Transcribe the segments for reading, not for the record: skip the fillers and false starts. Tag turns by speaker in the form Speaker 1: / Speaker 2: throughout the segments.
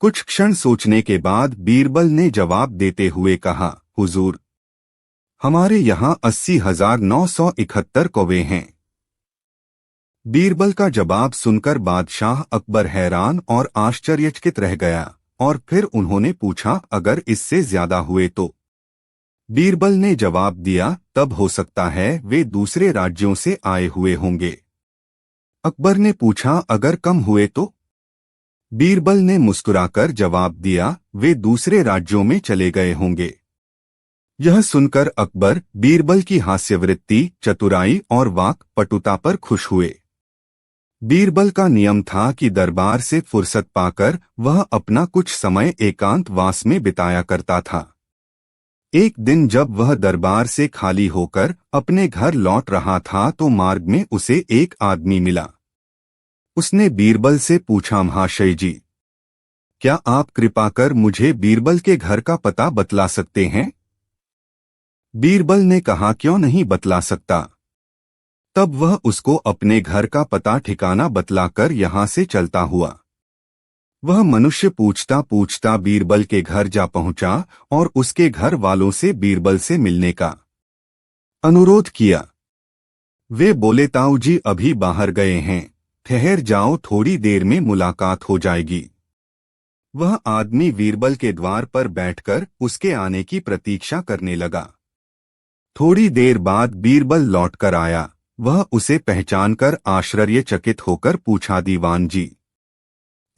Speaker 1: कुछ क्षण सोचने के बाद बीरबल ने जवाब देते हुए कहा, हुजूर, हमारे यहाँ 80,971 कौवे हैं। बीरबल का जवाब सुनकर बादशाह अकबर हैरान और आश्चर्यचकित रह गया और फिर उन्होंने पूछा, अगर इससे ज्यादा हुए तो? बीरबल ने जवाब दिया, तब हो सकता है वे दूसरे राज्यों से आए हुए होंगे। अकबर ने पूछा, अगर कम हुए तो? बीरबल ने मुस्कुराकर जवाब दिया, वे दूसरे राज्यों में चले गए होंगे। यह सुनकर अकबर बीरबल की हास्यवृत्ति, चतुराई और वाक पटुता पर खुश हुए। बीरबल का नियम था कि दरबार से फुर्सत पाकर वह अपना कुछ समय एकांतवास में बिताया करता था। एक दिन जब वह दरबार से खाली होकर अपने घर लौट रहा था तो मार्ग में उसे एक आदमी मिला। उसने बीरबल से पूछा, महाशय जी, क्या आप कृपा कर मुझे बीरबल के घर का पता बतला सकते हैं? बीरबल ने कहा, क्यों नहीं बतला सकता। तब वह उसको अपने घर का पता ठिकाना बतलाकर यहाँ से चलता हुआ। वह मनुष्य पूछता पूछता बीरबल के घर जा पहुंचा और उसके घर वालों से बीरबल से मिलने का अनुरोध किया। वे बोले, ताऊ जी अभी बाहर गए हैं, ठहर जाओ, थोड़ी देर में मुलाकात हो जाएगी। वह आदमी बीरबल के द्वार पर बैठकर उसके आने की प्रतीक्षा करने लगा। थोड़ी देर बाद बीरबल लौटकर आया। वह उसे पहचानकर आश्चर्यचकित होकर पूछा, दीवान जी,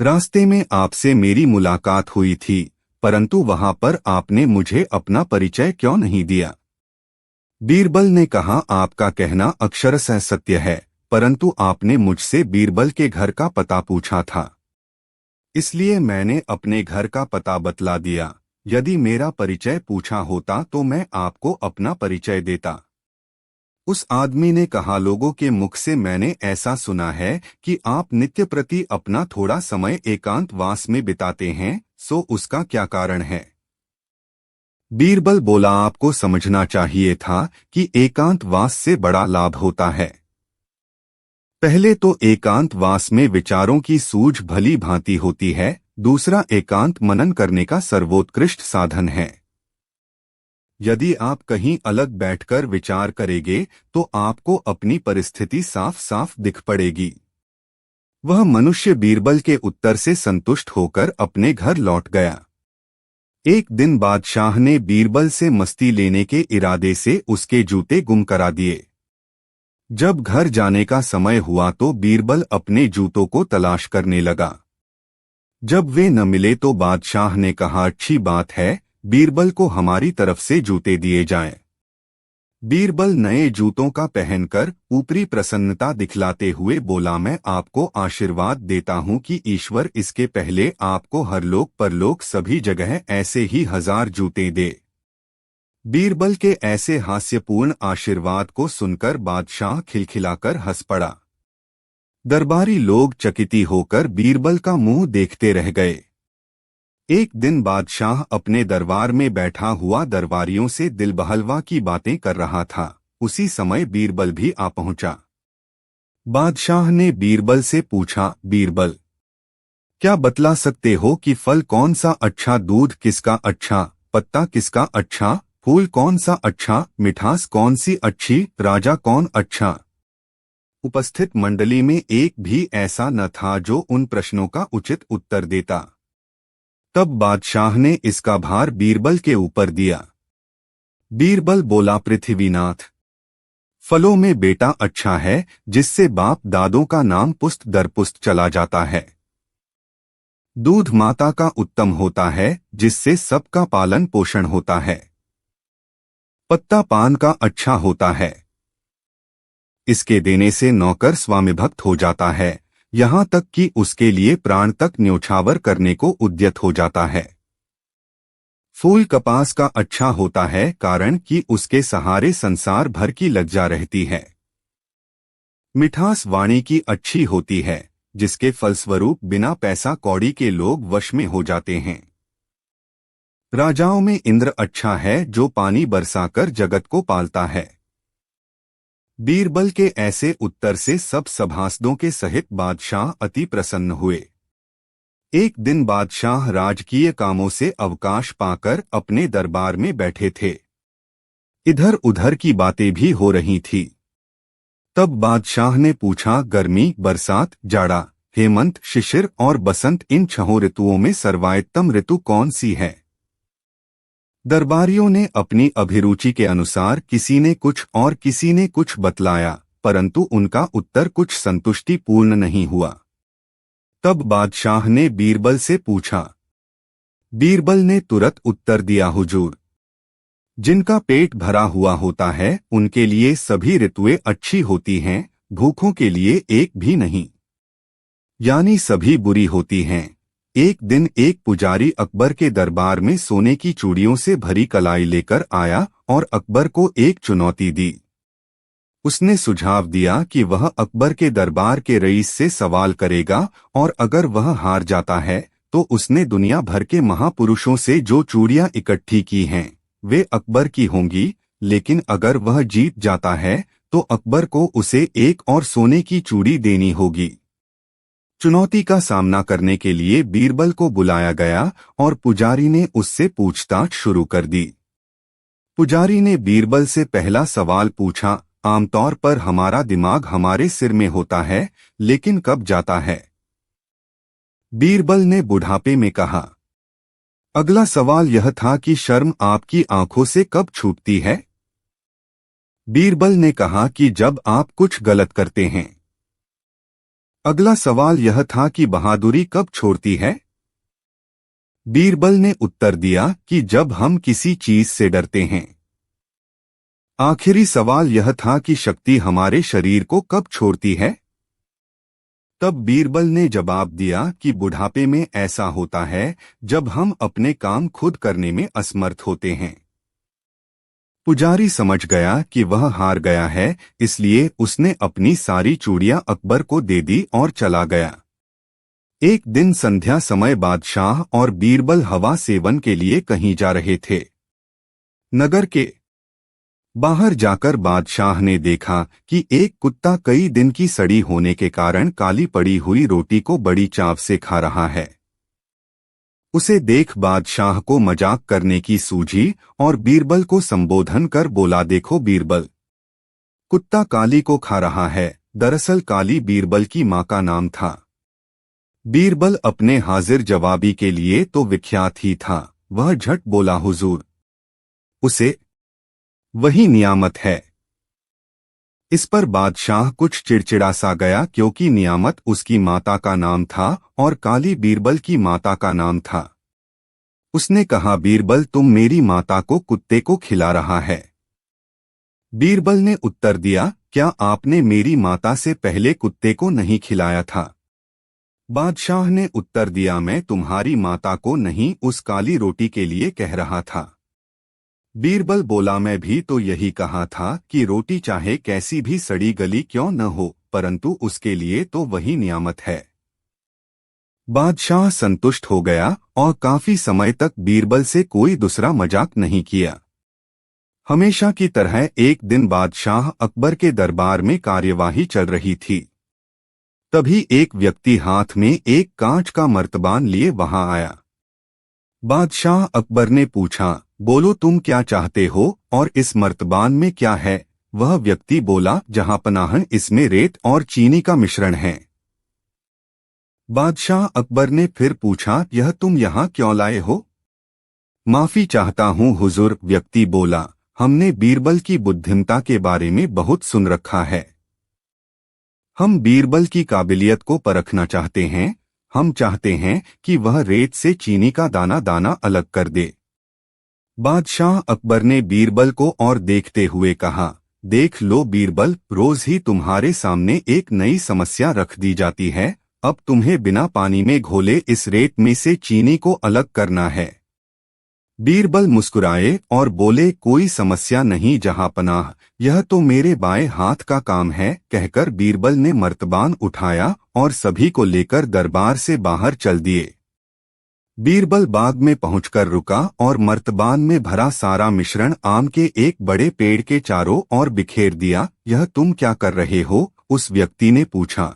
Speaker 1: रास्ते में आपसे मेरी मुलाकात हुई थी, परंतु वहां पर आपने मुझे अपना परिचय क्यों नहीं दिया? बीरबल ने कहा, आपका कहना अक्षरशः सत्य है, परंतु आपने मुझसे बीरबल के घर का पता पूछा था, इसलिए मैंने अपने घर का पता बतला दिया। यदि मेरा परिचय पूछा होता तो मैं आपको अपना परिचय देता। उस आदमी ने कहा, लोगों के मुख से मैंने ऐसा सुना है कि आप नित्य प्रति अपना थोड़ा समय एकांतवास में बिताते हैं, सो उसका क्या कारण है? बीरबल बोला, आपको समझना चाहिए था कि एकांतवास से बड़ा लाभ होता है। पहले तो एकांतवास में विचारों की सूझ भली भांति होती है, दूसरा एकांत मनन करने का सर्वोत्कृष्ट साधन है। यदि आप कहीं अलग बैठकर विचार करेंगे तो आपको अपनी परिस्थिति साफ साफ दिख पड़ेगी। वह मनुष्य बीरबल के उत्तर से संतुष्ट होकर अपने घर लौट गया। एक दिन बादशाह ने बीरबल से मस्ती लेने के इरादे से उसके जूते गुम करा दिए। जब घर जाने का समय हुआ तो बीरबल अपने जूतों को तलाश करने लगा। जब वे न मिले तो बादशाह ने कहा, अच्छी बात है, बीरबल को हमारी तरफ से जूते दिए जाएं। बीरबल नए जूतों का पहनकर ऊपरी प्रसन्नता दिखलाते हुए बोला, मैं आपको आशीर्वाद देता हूं कि ईश्वर इसके पहले आपको हरलोक परलोक सभी जगह ऐसे ही 1000 जूते दे। बीरबल के ऐसे हास्यपूर्ण आशीर्वाद को सुनकर बादशाह खिलखिलाकर हंस पड़ा। दरबारी लोग चकित होकर बीरबल का मुंह देखते रह गए। एक दिन बादशाह अपने दरबार में बैठा हुआ दरबारियों से दिलबहलवा की बातें कर रहा था। उसी समय बीरबल भी आ पहुंचा। बादशाह ने बीरबल से पूछा, बीरबल, क्या बतला सकते हो कि फल कौन सा अच्छा, दूध किसका अच्छा, पत्ता किसका अच्छा, फूल कौन सा अच्छा, मिठास कौन सी अच्छी, राजा कौन अच्छा? उपस्थित मंडली में एक भी ऐसा न था जो उन प्रश्नों का उचित उत्तर देता। तब बादशाह ने इसका भार बीरबल के ऊपर दिया। बीरबल बोला, पृथ्वीनाथ, फलों में बेटा अच्छा है जिससे बाप दादों का नाम पुस्त दर पुस्त चला जाता है। दूध माता का उत्तम होता है जिससे सबका पालन पोषण होता है। पत्ता पान का अच्छा होता है, इसके देने से नौकर स्वामिभक्त हो जाता है, यहाँ तक कि उसके लिए प्राण तक न्योछावर करने को उद्यत हो जाता है। फूल कपास का अच्छा होता है कारण कि उसके सहारे संसार भर की लज्जा रहती है। मिठास वाणी की अच्छी होती है जिसके फलस्वरूप बिना पैसा कौड़ी के लोग वश में हो जाते हैं। राजाओं में इंद्र अच्छा है जो पानी बरसाकर जगत को पालता है। बीरबल के ऐसे उत्तर से सब सभासदों के सहित बादशाह अति प्रसन्न हुए। एक दिन बादशाह राजकीय कामों से अवकाश पाकर अपने दरबार में बैठे थे। इधर उधर की बातें भी हो रही थी। तब बादशाह ने पूछा, गर्मी, बरसात, जाड़ा, हेमंत, शिशिर और बसंत, इन छहों ऋतुओं में सर्वोत्तम ऋतु कौन सी है? दरबारियों ने अपनी अभिरुचि के अनुसार किसी ने कुछ और किसी ने कुछ बतलाया, परंतु उनका उत्तर कुछ संतुष्टिपूर्ण नहीं हुआ। तब बादशाह ने बीरबल से पूछा। बीरबल ने तुरंत उत्तर दिया, हुजूर, जिनका पेट भरा हुआ होता है उनके लिए सभी ऋतुएं अच्छी होती हैं, भूखों के लिए एक भी नहीं, यानी सभी बुरी होती हैं। एक दिन एक पुजारी अकबर के दरबार में सोने की चूड़ियों से भरी कलाई लेकर आया और अकबर को एक चुनौती दी। उसने सुझाव दिया कि वह अकबर के दरबार के रईस से सवाल करेगा और अगर वह हार जाता है तो उसने दुनिया भर के महापुरुषों से जो चूड़ियां इकट्ठी की हैं वे अकबर की होंगी, लेकिन अगर वह जीत जाता है तो अकबर को उसे एक और सोने की चूड़ी देनी होगी। चुनौती का सामना करने के लिए बीरबल को बुलाया गया और पुजारी ने उससे पूछताछ शुरू कर दी। पुजारी ने बीरबल से पहला सवाल पूछा, आमतौर पर हमारा दिमाग हमारे सिर में होता है, लेकिन कब जाता है? बीरबल ने बुढ़ापे में कहा। अगला सवाल यह था कि शर्म आपकी आंखों से कब छूटती है? बीरबल ने कहा कि जब आप कुछ गलत करते हैं। अगला सवाल यह था कि बहादुरी कब छोड़ती है? बीरबल ने उत्तर दिया कि जब हम किसी चीज से डरते हैं। आखिरी सवाल यह था कि शक्ति हमारे शरीर को कब छोड़ती है? तब बीरबल ने जवाब दिया कि बुढ़ापे में ऐसा होता है जब हम अपने काम खुद करने में असमर्थ होते हैं। पुजारी समझ गया कि वह हार गया है, इसलिए उसने अपनी सारी चूड़ियां अकबर को दे दी और चला गया। एक दिन संध्या समय बादशाह और बीरबल हवा सेवन के लिए कहीं जा रहे थे। नगर के बाहर जाकर बादशाह ने देखा कि एक कुत्ता कई दिन की सड़ी होने के कारण काली पड़ी हुई रोटी को बड़ी चाव से खा रहा है। उसे देख बादशाह को मजाक करने की सूझी और बीरबल को संबोधन कर बोला, देखो बीरबल, कुत्ता काली को खा रहा है। दरअसल काली बीरबल की मां का नाम था। बीरबल अपने हाजिर जवाबी के लिए तो विख्यात ही था। वह झट बोला, हुजूर, उसे वही नियामत है। इस पर बादशाह कुछ चिड़चिड़ा सा गया, क्योंकि नियामत उसकी माता का नाम था और काली बीरबल की माता का नाम था। उसने कहा, बीरबल, तुम मेरी माता को कुत्ते को खिला रहा है। बीरबल ने उत्तर दिया, क्या आपने मेरी माता से पहले कुत्ते को नहीं खिलाया था? बादशाह ने उत्तर दिया, मैं तुम्हारी माता को नहीं, उस काली रोटी के लिए कह रहा था। बीरबल बोला, मैं भी तो यही कहा था कि रोटी चाहे कैसी भी सड़ी गली क्यों न हो, परंतु उसके लिए तो वही नियामत है। बादशाह संतुष्ट हो गया और काफी समय तक बीरबल से कोई दूसरा मजाक नहीं किया। हमेशा की तरह एक दिन बादशाह अकबर के दरबार में कार्यवाही चल रही थी। तभी एक व्यक्ति हाथ में एक कांच का मर्तबान लिए वहां आया। बादशाह अकबर ने पूछा, बोलो तुम क्या चाहते हो और इस मर्तबान में क्या है? वह व्यक्ति बोला, जहांपनाह, इसमें रेत और चीनी का मिश्रण है। बादशाह अकबर ने फिर पूछा, यह तुम यहाँ क्यों लाए हो? माफी चाहता हूँ हुजूर, व्यक्ति बोला, हमने बीरबल की बुद्धिमता के बारे में बहुत सुन रखा है। हम बीरबल की काबिलियत को परखना चाहते हैं। हम चाहते हैं कि वह रेत से चीनी का दाना दाना अलग कर दे। बादशाह अकबर ने बीरबल को और देखते हुए कहा, देख लो बीरबल, रोज ही तुम्हारे सामने एक नई समस्या रख दी जाती है। अब तुम्हें बिना पानी में घोले इस रेत में से चीनी को अलग करना है। बीरबल मुस्कुराए और बोले, कोई समस्या नहीं जहांपनाह, यह तो मेरे बाएं हाथ का काम है। कहकर बीरबल ने मर्तबान उठाया और सभी को लेकर दरबार से बाहर चल दिए। बीरबल बाग में पहुंचकर रुका और मर्तबान में भरा सारा मिश्रण आम के एक बड़े पेड़ के चारों ओर बिखेर दिया। यह तुम क्या कर रहे हो? उस व्यक्ति ने पूछा।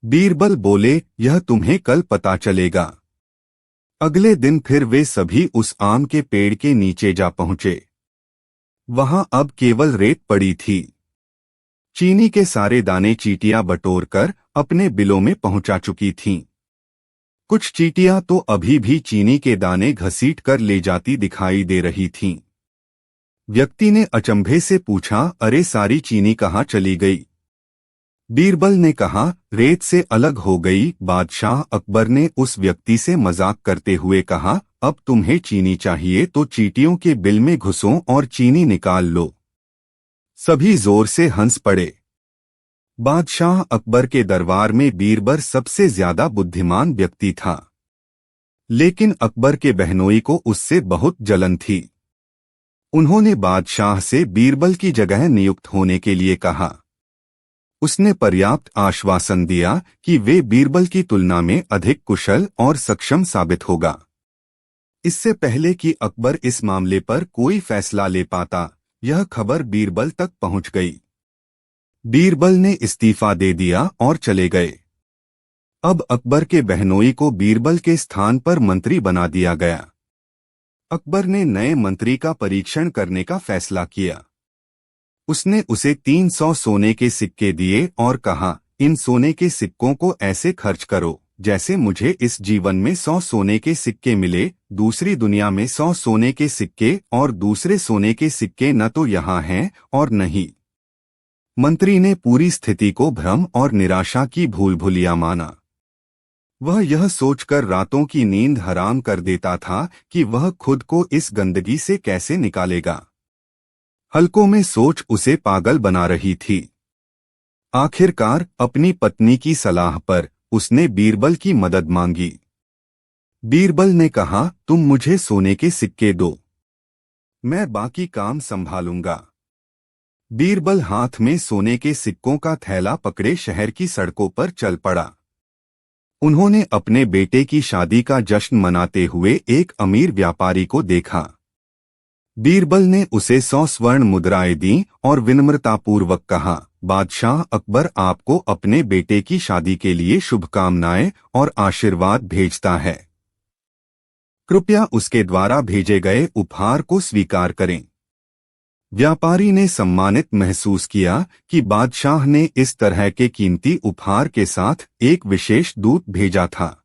Speaker 1: बीरबल बोले, यह तुम्हें कल पता चलेगा। अगले दिन फिर वे सभी उस आम के पेड़ के नीचे जा पहुंचे। वहां अब केवल रेत पड़ी थी। चीनी के सारे दाने चींटियां बटोरकर अपने बिलों में पहुंचा चुकी थीं। कुछ चींटियां तो अभी भी चीनी के दाने घसीट कर ले जाती दिखाई दे रही थीं। व्यक्ति ने अचंभे से पूछा, अरे सारी चीनी कहाँ चली गई? बीरबल ने कहा, रेत से अलग हो गई। बादशाह अकबर ने उस व्यक्ति से मजाक करते हुए कहा, अब तुम्हें चीनी चाहिए तो चींटियों के बिल में घुसो और चीनी निकाल लो। सभी जोर से हंस पड़े। बादशाह अकबर के दरबार में बीरबल सबसे ज्यादा बुद्धिमान व्यक्ति था, लेकिन अकबर के बहनोई को उससे बहुत जलन थी। उन्होंने बादशाह से बीरबल की जगह नियुक्त होने के लिए कहा। उसने पर्याप्त आश्वासन दिया कि वे बीरबल की तुलना में अधिक कुशल और सक्षम साबित होगा। इससे पहले कि अकबर इस मामले पर कोई फैसला ले पाता, यह खबर बीरबल तक पहुंच गई। बीरबल ने इस्तीफा दे दिया और चले गए। अब अकबर के बहनोई को बीरबल के स्थान पर मंत्री बना दिया गया। अकबर ने नए मंत्री का परीक्षण करने का फैसला किया। उसने उसे 300 सोने के सिक्के दिए और कहा, इन सोने के सिक्कों को ऐसे खर्च करो जैसे मुझे इस जीवन में 100 सोने के सिक्के मिले, दूसरी दुनिया में 100 सोने के सिक्के और दूसरे सोने के सिक्के न तो यहाँ हैं और नहीं। मंत्री ने पूरी स्थिति को भ्रम और निराशा की भूलभुलिया माना। वह यह सोचकर रातों की नींद हराम कर देता था कि वह खुद को इस गंदगी से कैसे निकालेगा। हल्कों में सोच उसे पागल बना रही थी। आखिरकार अपनी पत्नी की सलाह पर उसने बीरबल की मदद मांगी। बीरबल ने कहा, तुम मुझे सोने के सिक्के दो, मैं बाकी काम संभालूंगा। बीरबल हाथ में सोने के सिक्कों का थैला पकड़े शहर की सड़कों पर चल पड़ा। उन्होंने अपने बेटे की शादी का जश्न मनाते हुए एक अमीर व्यापारी को देखा। बीरबल ने उसे 100 स्वर्ण मुद्राएं दी और विनम्रतापूर्वक कहा, बादशाह अकबर आपको अपने बेटे की शादी के लिए शुभकामनाएं और आशीर्वाद भेजता है। कृपया उसके द्वारा भेजे गए उपहार को स्वीकार करें। व्यापारी ने सम्मानित महसूस किया कि बादशाह ने इस तरह के कीमती उपहार के साथ एक विशेष दूत भेजा था।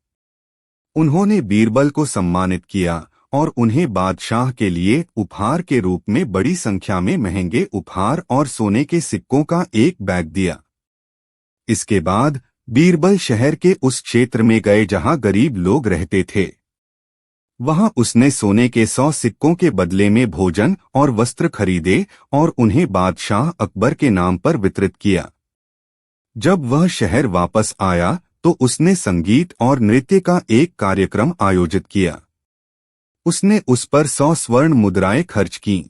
Speaker 1: उन्होंने बीरबल को सम्मानित किया और उन्हें बादशाह के लिए उपहार के रूप में बड़ी संख्या में महंगे उपहार और सोने के सिक्कों का एक बैग दिया। इसके बाद बीरबल शहर के उस क्षेत्र में गए जहां गरीब लोग रहते थे। वहां उसने सोने के 100 सिक्कों के बदले में भोजन और वस्त्र खरीदे और उन्हें बादशाह अकबर के नाम पर वितरित किया। जब वह शहर वापस आया तो उसने संगीत और नृत्य का एक कार्यक्रम आयोजित किया। उसने उस पर 100 स्वर्ण मुद्राएं खर्च कीं।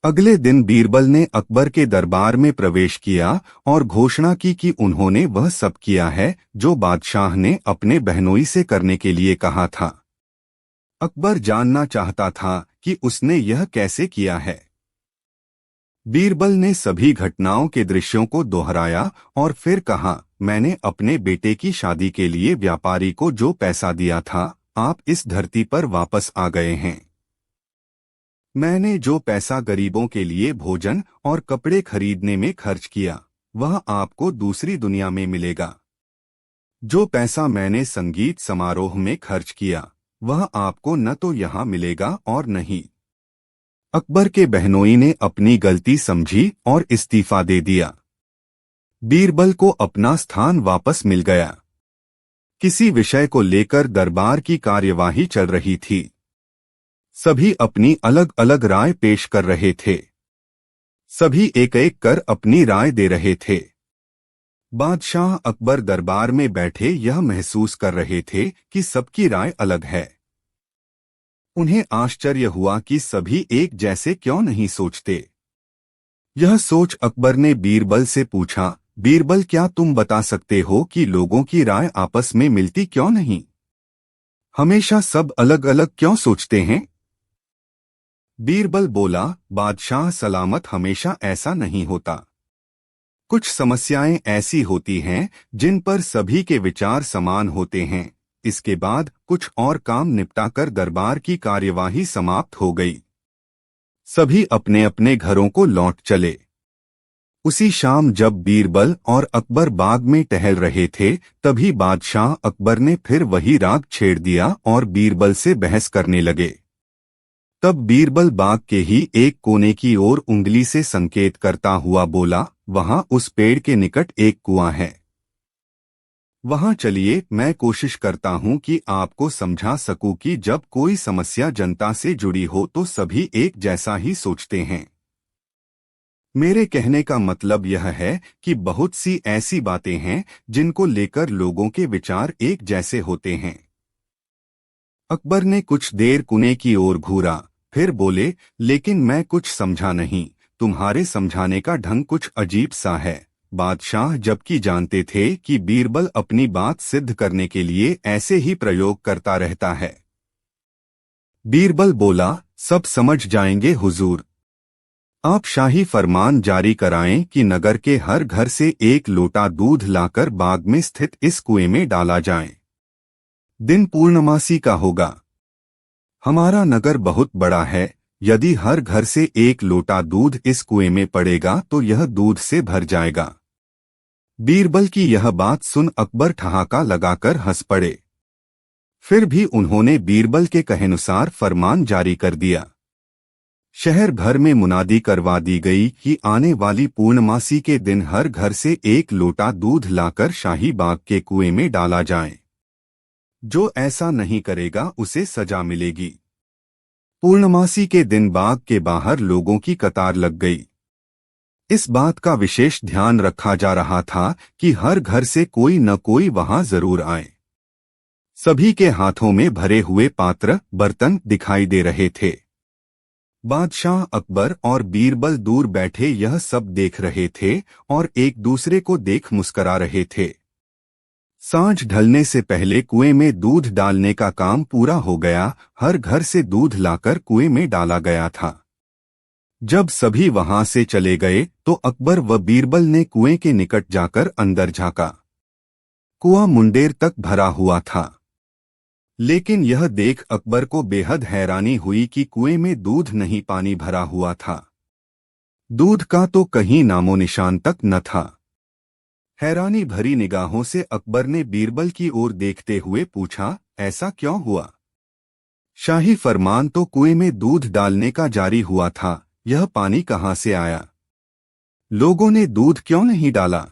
Speaker 1: अगले दिन बीरबल ने अकबर के दरबार में प्रवेश किया और घोषणा की कि उन्होंने वह सब किया है जो बादशाह ने अपने बहनोई से करने के लिए कहा था। अकबर जानना चाहता था कि उसने यह कैसे किया है। बीरबल ने सभी घटनाओं के दृश्यों को दोहराया और फिर कहा, मैंने अपने बेटे की शादी के लिए व्यापारी को जो पैसा दिया था, आप इस धरती पर वापस आ गए हैं। मैंने जो पैसा गरीबों के लिए भोजन और कपड़े खरीदने में खर्च किया, वह आपको दूसरी दुनिया में मिलेगा। जो पैसा मैंने संगीत समारोह में खर्च किया, वह आपको न तो यहाँ मिलेगा और नहीं। अकबर के बहनोई ने अपनी गलती समझी और इस्तीफा दे दिया। बीरबल को अपना स्थान वापस मिल गया। किसी विषय को लेकर दरबार की कार्यवाही चल रही थी। सभी अपनी अलग अलग राय पेश कर रहे थे। सभी एक एक कर अपनी राय दे रहे थे। बादशाह अकबर दरबार में बैठे यह महसूस कर रहे थे कि सबकी राय अलग है। उन्हें आश्चर्य हुआ कि सभी एक जैसे क्यों नहीं सोचते। यह सोच अकबर ने बीरबल से पूछा, बीरबल क्या तुम बता सकते हो कि लोगों की राय आपस में मिलती क्यों नहीं? हमेशा सब अलग अलग क्यों सोचते हैं? बीरबल बोला, बादशाह सलामत हमेशा ऐसा नहीं होता। कुछ समस्याएं ऐसी होती हैं जिन पर सभी के विचार समान होते हैं। इसके बाद कुछ और काम निपटाकर दरबार की कार्यवाही समाप्त हो गई। सभी अपने अपने घरों को लौट चले। उसी शाम जब बीरबल और अकबर बाग में टहल रहे थे, तभी बादशाह अकबर ने फिर वही राग छेड़ दिया और बीरबल से बहस करने लगे। तब बीरबल बाग के ही एक कोने की ओर उंगली से संकेत करता हुआ बोला, वहां उस पेड़ के निकट एक कुआं है, वहां चलिए। मैं कोशिश करता हूं कि आपको समझा सकूं कि जब कोई समस्या जनता से जुड़ी हो तो सभी एक जैसा ही सोचते हैं। मेरे कहने का मतलब यह है कि बहुत सी ऐसी बातें हैं जिनको लेकर लोगों के विचार एक जैसे होते हैं। अकबर ने कुछ देर कुएं की ओर घूरा, फिर बोले, लेकिन मैं कुछ समझा नहीं। तुम्हारे समझाने का ढंग कुछ अजीब सा है। बादशाह जबकि जानते थे कि बीरबल अपनी बात सिद्ध करने के लिए ऐसे ही प्रयोग करता रहता है। बीरबल बोला, सब समझ जाएंगे हुजूर। आप शाही फरमान जारी कराएं कि नगर के हर घर से एक लोटा दूध लाकर बाग में स्थित इस कुएं में डाला जाए। दिन पूर्णमासी का होगा। हमारा नगर बहुत बड़ा है, यदि हर घर से एक लोटा दूध इस कुएं में पड़ेगा तो यह दूध से भर जाएगा। बीरबल की यह बात सुन अकबर ठहाका लगाकर हंस पड़े। फिर भी उन्होंने बीरबल के कहेनुसार फरमान जारी कर दिया। शहर भर में मुनादी करवा दी गई कि आने वाली पूर्णमासी के दिन हर घर से एक लोटा दूध लाकर शाही बाग के कुएं में डाला जाए। जो ऐसा नहीं करेगा उसे सजा मिलेगी। पूर्णमासी के दिन बाग के बाहर लोगों की कतार लग गई। इस बात का विशेष ध्यान रखा जा रहा था कि हर घर से कोई न कोई वहां जरूर आए। सभी के हाथों में भरे हुए पात्र बर्तन दिखाई दे रहे थे। बादशाह अकबर और बीरबल दूर बैठे यह सब देख रहे थे और एक दूसरे को देख मुस्करा रहे थे। सांझ ढलने से पहले कुएं में दूध डालने का काम पूरा हो गया। हर घर से दूध लाकर कुएं में डाला गया था। जब सभी वहां से चले गए तो अकबर व बीरबल ने कुएं के निकट जाकर अंदर झांका। कुआं मुंडेर तक भरा हुआ था, लेकिन यह देख अकबर को बेहद हैरानी हुई कि कुएं में दूध नहीं, पानी भरा हुआ था। दूध का तो कहीं नामो निशान तक न था। हैरानी भरी निगाहों से अकबर ने बीरबल की ओर देखते हुए पूछा, ऐसा क्यों हुआ? शाही फरमान तो कुएं में दूध डालने का जारी हुआ था, यह पानी कहां से आया? लोगों ने दूध क्यों नहीं डाला?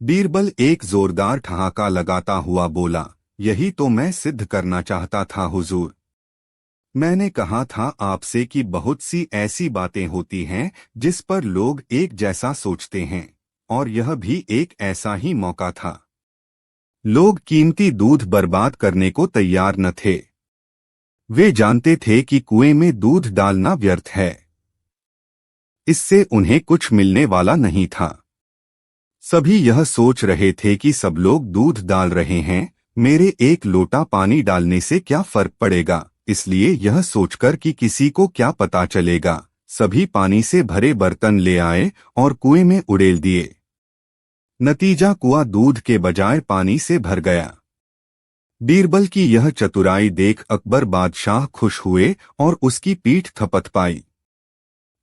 Speaker 1: बीरबल एक जोरदार ठहाका लगाता हुआ बोला, यही तो मैं सिद्ध करना चाहता था हुजूर। मैंने कहा था आपसे कि बहुत सी ऐसी बातें होती हैं जिस पर लोग एक जैसा सोचते हैं, और यह भी एक ऐसा ही मौका था। लोग कीमती दूध बर्बाद करने को तैयार न थे। वे जानते थे कि कुएं में दूध डालना व्यर्थ है, इससे उन्हें कुछ मिलने वाला नहीं था। सभी यह सोच रहे थे कि सब लोग दूध डाल रहे हैं, मेरे एक लोटा पानी डालने से क्या फर्क पड़ेगा, इसलिए यह सोचकर कि किसी को क्या पता चलेगा, सभी पानी से भरे बर्तन ले आए और कुएं में उड़ेल दिए। नतीजा कुआं दूध के बजाय पानी से भर गया। बीरबल की यह चतुराई देख अकबर बादशाह खुश हुए और उसकी पीठ थपथपाई।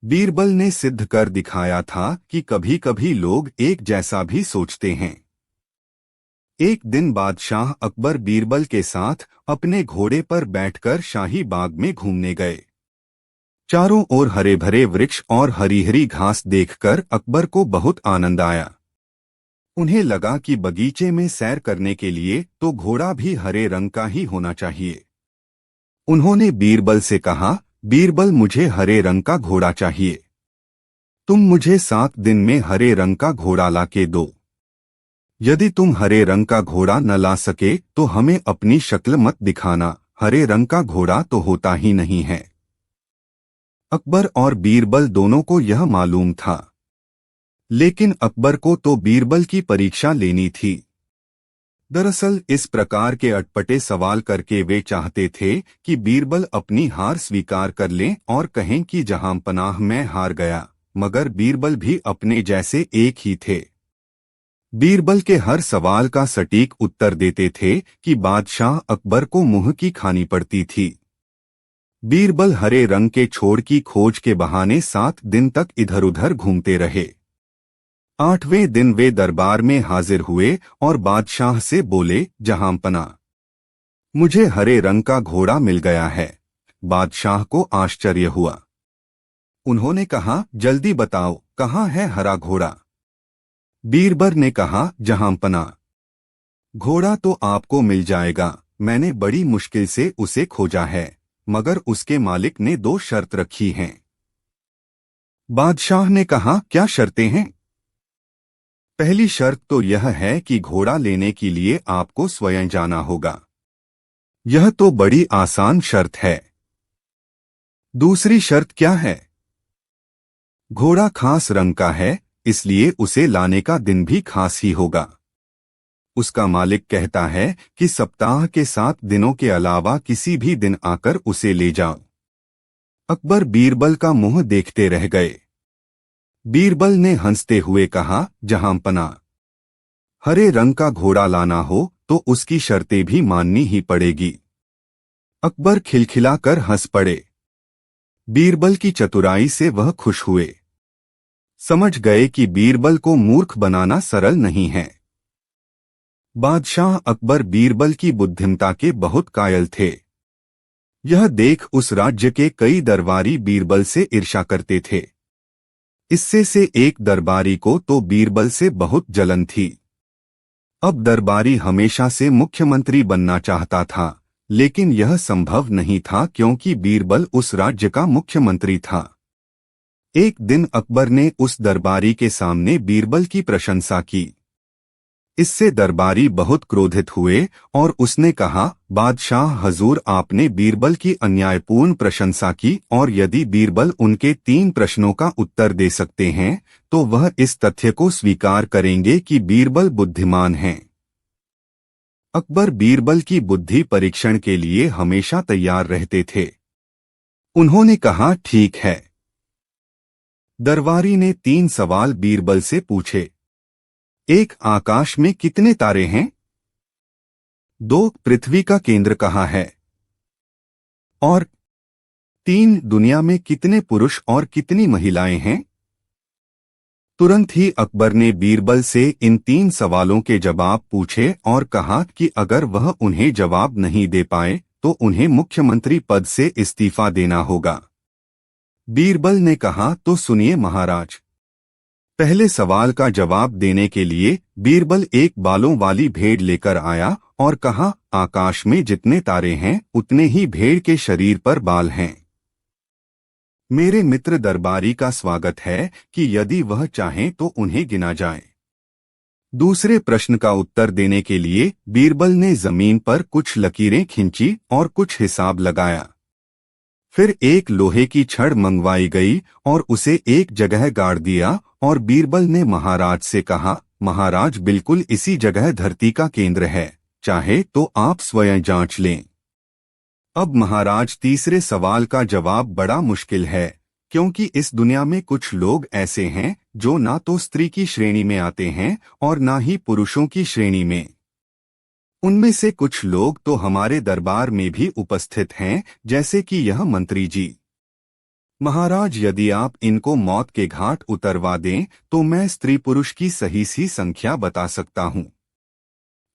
Speaker 1: बीरबल ने सिद्ध कर दिखाया था कि कभी कभी लोग एक जैसा भी सोचते हैं। एक दिन बादशाह अकबर बीरबल के साथ अपने घोड़े पर बैठकर शाही बाग में घूमने गए। चारों ओर हरे भरे वृक्ष और हरी हरी घास देखकर अकबर को बहुत आनंद आया। उन्हें लगा कि बगीचे में सैर करने के लिए तो घोड़ा भी हरे रंग का ही होना चाहिए। उन्होंने बीरबल से कहा, बीरबल मुझे हरे रंग का घोड़ा चाहिए। तुम मुझे 7 दिन में हरे रंग का घोड़ा लाके दो। यदि तुम हरे रंग का घोड़ा न ला सके तो हमें अपनी शक्ल मत दिखाना, हरे रंग का घोड़ा तो होता ही नहीं है। अकबर और बीरबल दोनों को यह मालूम था, लेकिन अकबर को तो बीरबल की परीक्षा लेनी थी। दरअसल इस प्रकार के अटपटे सवाल करके वे चाहते थे कि बीरबल अपनी हार स्वीकार कर लें और कहें कि जहां पनाह मैं हार गया, मगर बीरबल भी अपने जैसे एक ही थे। बीरबल के हर सवाल का सटीक उत्तर देते थे कि बादशाह अकबर को मुंह की खानी पड़ती थी। बीरबल हरे रंग के छोड़ की खोज के बहाने 7 दिन तक इधर-उधर घूमते रहे। 8वें दिन वे दरबार में हाजिर हुए और बादशाह से बोले, जहांपना, मुझे हरे रंग का घोड़ा मिल गया है। बादशाह को आश्चर्य हुआ। उन्होंने कहा, जल्दी बताओ, कहाँ है हरा घोड़ा? बीरबल ने कहा, जहांपना, घोड़ा तो आपको मिल जाएगा। मैंने बड़ी मुश्किल से उसे खोजा है, मगर उसके मालिक ने 2 शर्त रखी हैं। बादशाह ने कहा, क्या शर्तें हैं? पहली शर्त तो यह है कि घोड़ा लेने के लिए आपको स्वयं जाना होगा। यह तो बड़ी आसान शर्त है। दूसरी शर्त क्या है? घोड़ा खास रंग का है, इसलिए उसे लाने का दिन भी खास ही होगा। उसका मालिक कहता है कि सप्ताह के 7 दिनों के अलावा किसी भी दिन आकर उसे ले जाओ। अकबर बीरबल का मुंह देखते रह गए। बीरबल ने हंसते हुए कहा, जहांपना, हरे रंग का घोड़ा लाना हो तो उसकी शर्तें भी माननी ही पड़ेगी। अकबर खिलखिलाकर हंस पड़े। बीरबल की चतुराई से वह खुश हुए। समझ गए कि बीरबल को मूर्ख बनाना सरल नहीं है। बादशाह अकबर बीरबल की बुद्धिमता के बहुत कायल थे। यह देख उस राज्य के कई दरबारी बीरबल से ईर्ष्या करते थे। इससे से एक दरबारी को तो बीरबल से बहुत जलन थी। अब दरबारी हमेशा से मुख्यमंत्री बनना चाहता था, लेकिन यह संभव नहीं था क्योंकि बीरबल उस राज्य का मुख्यमंत्री था। एक दिन अकबर ने उस दरबारी के सामने बीरबल की प्रशंसा की। इससे दरबारी बहुत क्रोधित हुए और उसने कहा, बादशाह हजूर, आपने बीरबल की अन्यायपूर्ण प्रशंसा की और यदि बीरबल उनके 3 प्रश्नों का उत्तर दे सकते हैं तो वह इस तथ्य को स्वीकार करेंगे कि बीरबल बुद्धिमान हैं। अकबर बीरबल की बुद्धि परीक्षण के लिए हमेशा तैयार रहते थे। उन्होंने कहा, ठीक है। दरबारी ने 3 सवाल बीरबल से पूछे। 1. आकाश में कितने तारे हैं? 2. पृथ्वी का केंद्र कहाँ है? और 3. दुनिया में कितने पुरुष और कितनी महिलाएं हैं? तुरंत ही अकबर ने बीरबल से इन 3 सवालों के जवाब पूछे और कहा कि अगर वह उन्हें जवाब नहीं दे पाए तो उन्हें मुख्यमंत्री पद से इस्तीफा देना होगा। बीरबल ने कहा, तो सुनिए महाराज। पहले सवाल का जवाब देने के लिए बीरबल एक बालों वाली भेड़ लेकर आया और कहा, आकाश में जितने तारे हैं उतने ही भेड़ के शरीर पर बाल हैं। मेरे मित्र दरबारी का स्वागत है कि यदि वह चाहें तो उन्हें गिना जाए। दूसरे प्रश्न का उत्तर देने के लिए बीरबल ने जमीन पर कुछ लकीरें खींची और कुछ हिसाब लगाया। फिर एक लोहे की छड़ मंगवाई गई और उसे एक जगह गाड़ दिया और बीरबल ने महाराज से कहा, महाराज, बिल्कुल इसी जगह धरती का केंद्र है, चाहे तो आप स्वयं जांच लें। अब महाराज, तीसरे सवाल का जवाब बड़ा मुश्किल है, क्योंकि इस दुनिया में कुछ लोग ऐसे हैं जो ना तो स्त्री की श्रेणी में आते हैं और ना ही पुरुषों की श्रेणी में। उनमें से कुछ लोग तो हमारे दरबार में भी उपस्थित हैं, जैसे कि यह मंत्री जी। महाराज, यदि आप इनको मौत के घाट उतरवा दें तो मैं स्त्री पुरुष की सही सी संख्या बता सकता हूँ।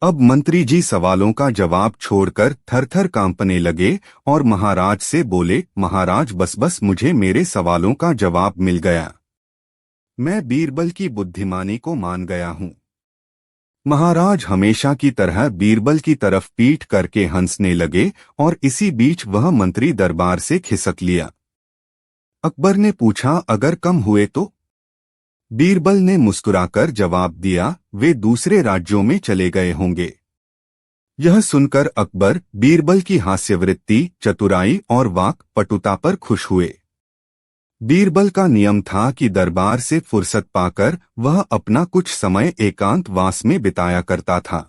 Speaker 1: अब मंत्री जी सवालों का जवाब छोड़कर थर-थर कांपने लगे और महाराज से बोले, महाराज, बस मुझे मेरे सवालों का जवाब मिल गया। मैं बीरबल की बुद्धिमानी को मान गया हूँ। महाराज हमेशा की तरह बीरबल की तरफ पीठ करके हंसने लगे और इसी बीच वह मंत्री दरबार से खिसक लिया। अकबर ने पूछा, अगर कम हुए तो? बीरबल ने मुस्कुराकर जवाब दिया, वे दूसरे राज्यों में चले गए होंगे। यह सुनकर अकबर बीरबल की हास्यवृत्ति, चतुराई और वाक पटुता पर खुश हुए। बीरबल का नियम था कि दरबार से फुर्सत पाकर वह अपना कुछ समय एकांतवास में बिताया करता था।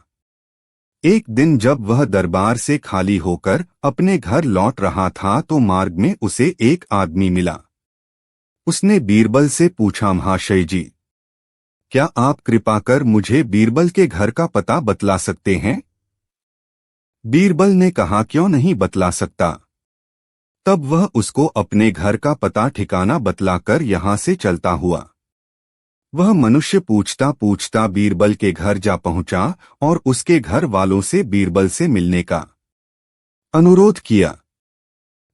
Speaker 1: एक दिन जब वह दरबार से खाली होकर अपने घर लौट रहा था तो मार्ग में उसे एक आदमी मिला। उसने बीरबल से पूछा, महाशय जी, क्या आप कृपा कर मुझे बीरबल के घर का पता बतला सकते हैं? बीरबल ने कहा, क्यों नहीं बतला सकता। तब वह उसको अपने घर का पता ठिकाना बतलाकर यहाँ से चलता हुआ। वह मनुष्य पूछता पूछता बीरबल के घर जा पहुंचा और उसके घर वालों से बीरबल से मिलने का अनुरोध किया।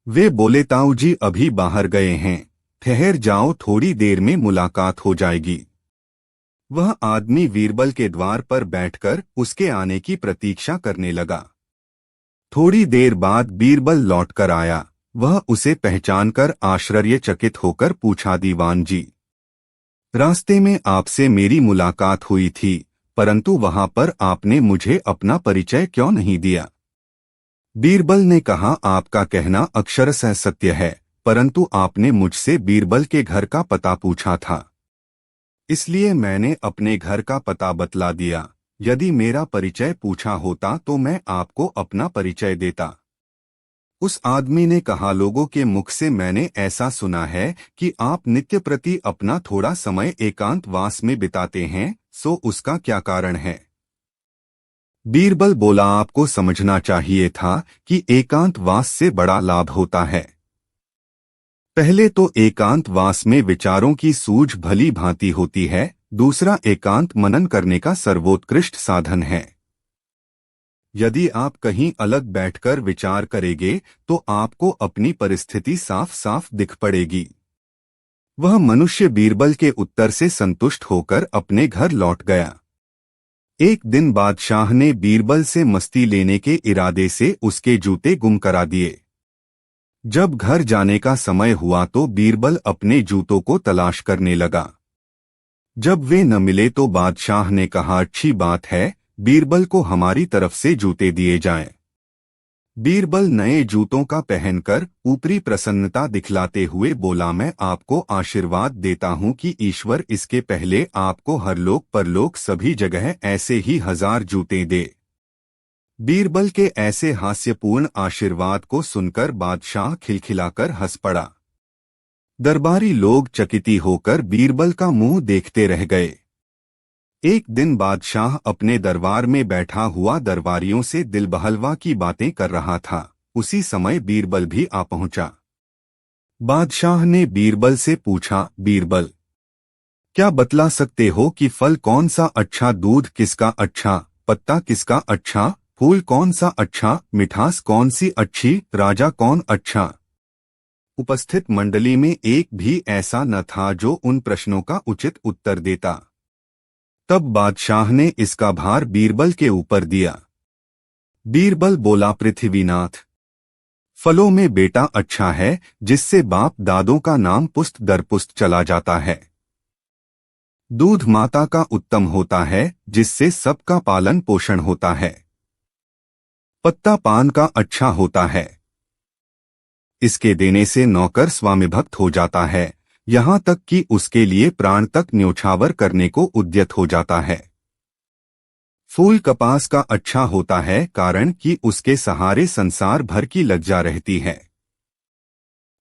Speaker 1: वे बोले, ताऊ जी अभी बाहर गए हैं, ठहर जाओ, थोड़ी देर में मुलाकात हो जाएगी। वह आदमी बीरबल के द्वार पर बैठकर उसके आने की प्रतीक्षा करने लगा। थोड़ी देर बाद बीरबल लौटकर आया। वह उसे पहचानकर आश्चर्यचकित होकर पूछा, दीवान जी, रास्ते में आपसे मेरी मुलाकात हुई थी, परंतु वहां पर आपने मुझे अपना परिचय क्यों नहीं दिया? बीरबल ने कहा, आपका कहना अक्षरशः सत्य है, परंतु आपने मुझसे बीरबल के घर का पता पूछा था, इसलिए मैंने अपने घर का पता बतला दिया। यदि मेरा परिचय पूछा होता तो मैं आपको अपना परिचय देता। उस आदमी ने कहा, लोगों के मुख से मैंने ऐसा सुना है कि आप नित्य प्रति अपना थोड़ा समय एकांतवास में बिताते हैं, सो उसका क्या कारण है? बीरबल बोला, आपको समझना चाहिए था कि एकांतवास से बड़ा लाभ होता है। पहले तो एकांतवास में विचारों की सूझ भली भांति होती है, दूसरा एकांत मनन करने का सर्वोत्कृष्ट साधन है। यदि आप कहीं अलग बैठकर विचार करेंगे तो आपको अपनी परिस्थिति साफ साफ दिख पड़ेगी। वह मनुष्य बीरबल के उत्तर से संतुष्ट होकर अपने घर लौट गया। एक दिन बादशाह ने बीरबल से मस्ती लेने के इरादे से उसके जूते गुम करा दिए। जब घर जाने का समय हुआ तो बीरबल अपने जूतों को तलाश करने लगा। जब वे न मिले तो बादशाह ने कहा, अच्छी बात है, बीरबल को हमारी तरफ से जूते दिए जाएं। बीरबल नए जूतों का पहनकर ऊपरी प्रसन्नता दिखलाते हुए बोला, मैं आपको आशीर्वाद देता हूं कि ईश्वर इसके पहले आपको हरलोक परलोक सभी जगह ऐसे ही 1000 जूते दे। बीरबल के ऐसे हास्यपूर्ण आशीर्वाद को सुनकर बादशाह खिलखिलाकर हंस पड़ा। दरबारी लोग चकित होकर बीरबल का मुंह देखते रह गए। एक दिन बादशाह अपने दरबार में बैठा हुआ दरबारियों से दिल बहलवा की बातें कर रहा था। उसी समय बीरबल भी आ पहुंचा। बादशाह ने बीरबल से पूछा, बीरबल, क्या बतला सकते हो कि फल कौन सा अच्छा, दूध किसका अच्छा, पत्ता किसका अच्छा, फूल कौन सा अच्छा, मिठास कौन सी अच्छी, राजा कौन अच्छा? उपस्थित मंडली में एक भी ऐसा न था जो उन प्रश्नों का उचित उत्तर देता। तब बादशाह ने इसका भार बीरबल के ऊपर दिया। बीरबल बोला, पृथ्वीनाथ, फलों में बेटा अच्छा है जिससे बाप दादों का नाम पुस्त दर पुस्त चला जाता है। दूध माता का उत्तम होता है जिससे सबका पालन पोषण होता है। पत्ता पान का अच्छा होता है, इसके देने से नौकर स्वामिभक्त हो जाता है, यहाँ तक कि उसके लिए प्राण तक न्योछावर करने को उद्यत हो जाता है। फूल कपास का अच्छा होता है कारण कि उसके सहारे संसार भर की लज्जा रहती है।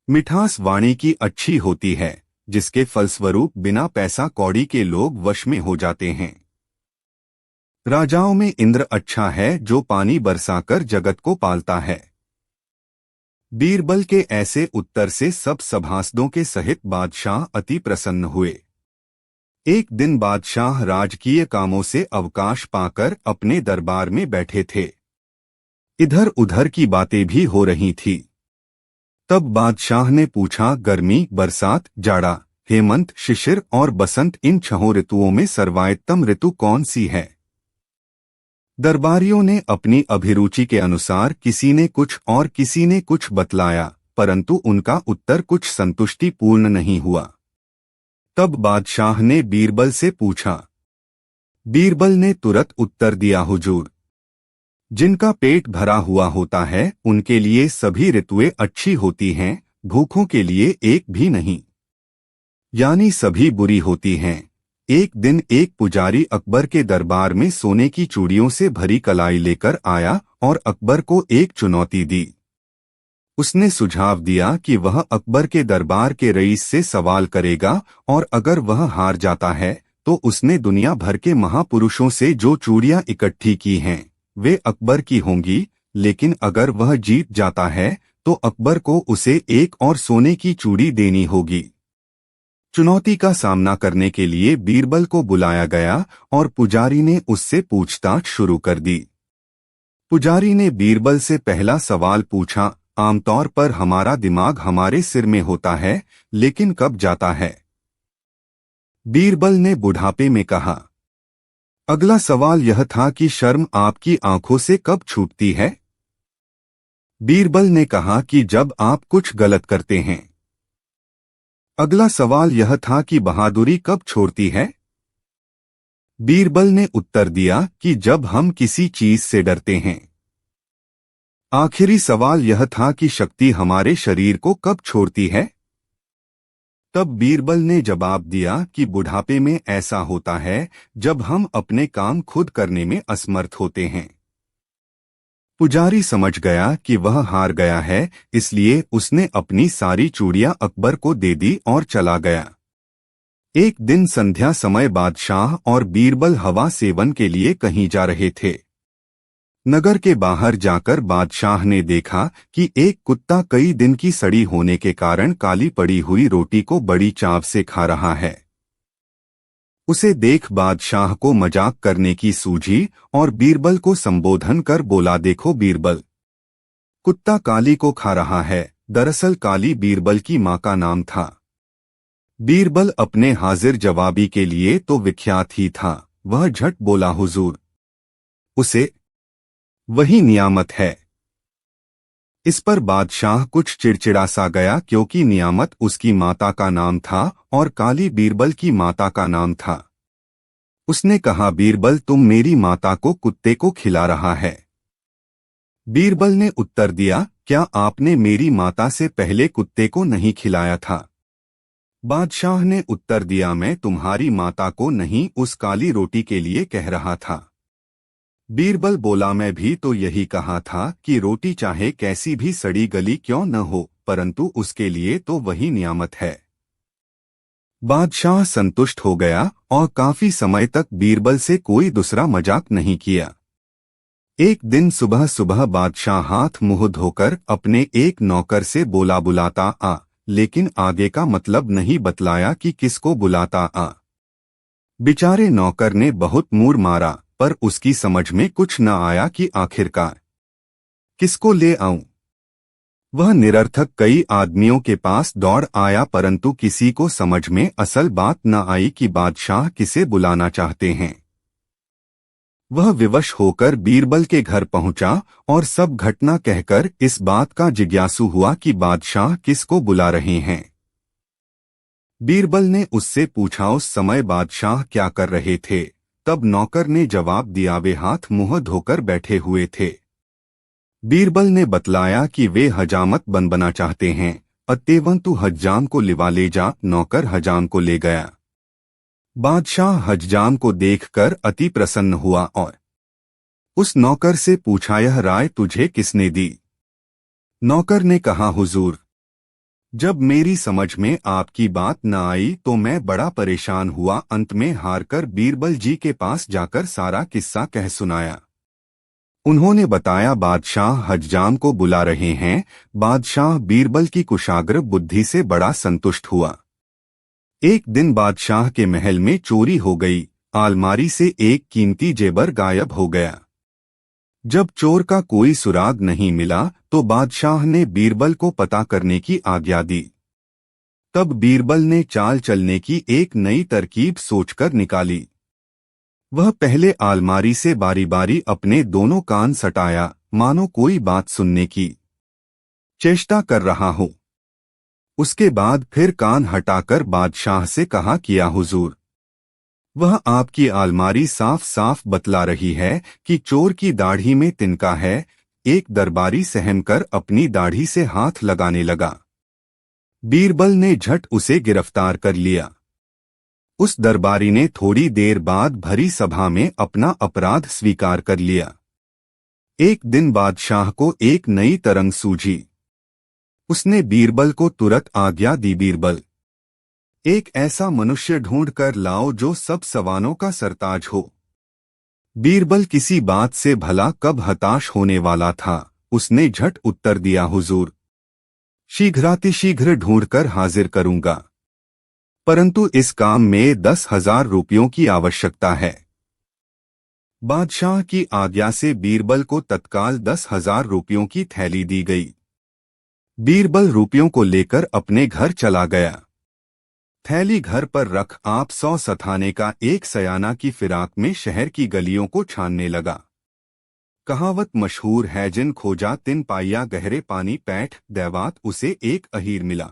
Speaker 1: मिठास वाणी की अच्छी होती है जिसके फलस्वरूप बिना पैसा कौड़ी के लोग वश में हो जाते हैं। राजाओं में इंद्र अच्छा है जो पानी बरसाकर जगत को पालता है। बीरबल के ऐसे उत्तर से सब सभासदों के सहित बादशाह अति प्रसन्न हुए। एक दिन बादशाह राजकीय कामों से अवकाश पाकर अपने दरबार में बैठे थे। इधर उधर की बातें भी हो रही थी। तब बादशाह ने पूछा, गर्मी, बरसात, जाड़ा, हेमंत, शिशिर और बसंत, इन 6 ऋतुओं में सर्वोत्तम ऋतु कौन सी है? दरबारियों ने अपनी अभिरुचि के अनुसार किसी ने कुछ और किसी ने कुछ बतलाया, परंतु उनका उत्तर कुछ संतुष्टिपूर्ण नहीं हुआ। तब बादशाह ने बीरबल से पूछा। बीरबल ने तुरंत उत्तर दिया, हुजूर, जिनका पेट भरा हुआ होता है उनके लिए सभी ऋतुएं अच्छी होती हैं, भूखों के लिए एक भी नहीं, यानी सभी बुरी होती हैं। एक दिन एक पुजारी अकबर के दरबार में सोने की चूड़ियों से भरी कलाई लेकर आया और अकबर को एक चुनौती दी। उसने सुझाव दिया कि वह अकबर के दरबार के रईस से सवाल करेगा और अगर वह हार जाता है तो उसने दुनिया भर के महापुरुषों से जो चूड़ियां इकट्ठी की हैं वे अकबर की होंगी, लेकिन अगर वह जीत जाता है तो अकबर को उसे एक और सोने की चूड़ी देनी होगी। चुनौती का सामना करने के लिए बीरबल को बुलाया गया और पुजारी ने उससे पूछताछ शुरू कर दी। पुजारी ने बीरबल से पहला सवाल पूछा, आमतौर पर हमारा दिमाग हमारे सिर में होता है, लेकिन कब जाता है? बीरबल ने बुढ़ापे में कहा। अगला सवाल यह था कि शर्म आपकी आंखों से कब छूटती है? बीरबल ने कहा कि जब आप कुछ गलत करते हैं। अगला सवाल यह था कि बहादुरी कब छोड़ती है? बीरबल ने उत्तर दिया कि जब हम किसी चीज से डरते हैं। आखिरी सवाल यह था कि शक्ति हमारे शरीर को कब छोड़ती है? तब बीरबल ने जवाब दिया कि बुढ़ापे में ऐसा होता है जब हम अपने काम खुद करने में असमर्थ होते हैं। पुजारी समझ गया कि वह हार गया है, इसलिए उसने अपनी सारी चूड़ियां अकबर को दे दी और चला गया। एक दिन संध्या समय बादशाह और बीरबल हवा सेवन के लिए कहीं जा रहे थे। नगर के बाहर जाकर बादशाह ने देखा कि एक कुत्ता कई दिन की सड़ी होने के कारण काली पड़ी हुई रोटी को बड़ी चाव से खा रहा है। उसे देख बादशाह को मजाक करने की सूझी और बीरबल को संबोधन कर बोला, देखो बीरबल, कुत्ता काली को खा रहा है। दरअसल काली बीरबल की मां का नाम था। बीरबल अपने हाजिर जवाबी के लिए तो विख्यात ही था। वह झट बोला, हुजूर, उसे वही नियामत है। इस पर बादशाह कुछ चिड़चिड़ा सा गया, क्योंकि नियामत उसकी माता का नाम था और काली बीरबल की माता का नाम था। उसने कहा, बीरबल, तुम मेरी माता को कुत्ते को खिला रहा है। बीरबल ने उत्तर दिया, क्या आपने मेरी माता से पहले कुत्ते को नहीं खिलाया था? बादशाह ने उत्तर दिया, मैं तुम्हारी माता को नहीं, उस काली रोटी के लिए कह रहा था। बीरबल बोला, मैं भी तो यही कहा था कि रोटी चाहे कैसी भी सड़ी गली क्यों न हो, परंतु उसके लिए तो वही नियामत है। बादशाह संतुष्ट हो गया और काफी समय तक बीरबल से कोई दूसरा मजाक नहीं किया। एक दिन सुबह सुबह बादशाह हाथ मुंह धोकर अपने एक नौकर से बोला, बुलाता आ, लेकिन आगे का मतलब नहीं बतलाया कि किसको बुलाता आ। बेचारे नौकर ने बहुत मूर मारा, पर उसकी समझ में कुछ न आया कि आखिरकार किसको ले आऊं। वह निरर्थक कई आदमियों के पास दौड़ आया, परंतु किसी को समझ में असल बात न आई कि बादशाह किसे बुलाना चाहते हैं। वह विवश होकर बीरबल के घर पहुंचा और सब घटना कहकर इस बात का जिज्ञासु हुआ कि बादशाह किसको बुला रहे हैं। बीरबल ने उससे पूछा, उस समय बादशाह क्या कर रहे थे? तब नौकर ने जवाब दिया, वे हाथ मुंह धोकर बैठे हुए थे। बीरबल ने बतलाया कि वे हजामत बनना चाहते हैं, अतएव तू हज्जाम को लिवा ले जा। नौकर हजाम को ले गया। बादशाह हज्जाम को देखकर अति प्रसन्न हुआ और उस नौकर से पूछा, यह राय तुझे किसने दी? नौकर ने कहा, हुजूर, जब मेरी समझ में आपकी बात न आई तो मैं बड़ा परेशान हुआ। अंत में हारकर बीरबल जी के पास जाकर सारा किस्सा कह सुनाया। उन्होंने बताया, बादशाह हज्जाम को बुला रहे हैं। बादशाह बीरबल की कुशाग्र बुद्धि से बड़ा संतुष्ट हुआ। एक दिन बादशाह के महल में चोरी हो गई। अलमारी से एक कीमती जेवर गायब हो गया। जब चोर का कोई सुराग नहीं मिला तो बादशाह ने बीरबल को पता करने की आज्ञा दी। तब बीरबल ने चाल चलने की एक नई तरकीब सोचकर निकाली। वह पहले अलमारी से बारी बारी अपने दोनों कान सटाया, मानो कोई बात सुनने की चेष्टा कर रहा हो। उसके बाद फिर कान हटाकर बादशाह से कहा, किया हुजूर, वह आपकी अलमारी साफ साफ बतला रही है कि चोर की दाढ़ी में तिनका है। एक दरबारी सहम कर अपनी दाढ़ी से हाथ लगाने लगा। बीरबल ने झट उसे गिरफ्तार कर लिया। उस दरबारी ने थोड़ी देर बाद भरी सभा में अपना अपराध स्वीकार कर लिया। एक दिन बादशाह को एक नई तरंग सूझी। उसने बीरबल को तुरंत आज्ञा दी। बीरबल, एक ऐसा मनुष्य ढूंढ कर लाओ जो सब सवालों का सरताज हो। बीरबल किसी बात से भला कब हताश होने वाला था। उसने झट उत्तर दिया, हुजूर, शीघ्रातिशीघ्र ढूंढकर हाजिर करूंगा, परंतु इस काम में 10,000 रुपयों की आवश्यकता है। बादशाह की आज्ञा से बीरबल को तत्काल 10,000 रुपयों की थैली दी गई। बीरबल रुपयों को लेकर अपने घर चला गया। थैली घर पर रख आप 100 सथाने का एक सयाना की फिराक में शहर की गलियों को छानने लगा। कहावत मशहूर है, जिन खोजा तिन पाइया गहरे पानी पैठ दैवात, उसे एक अहीर मिला।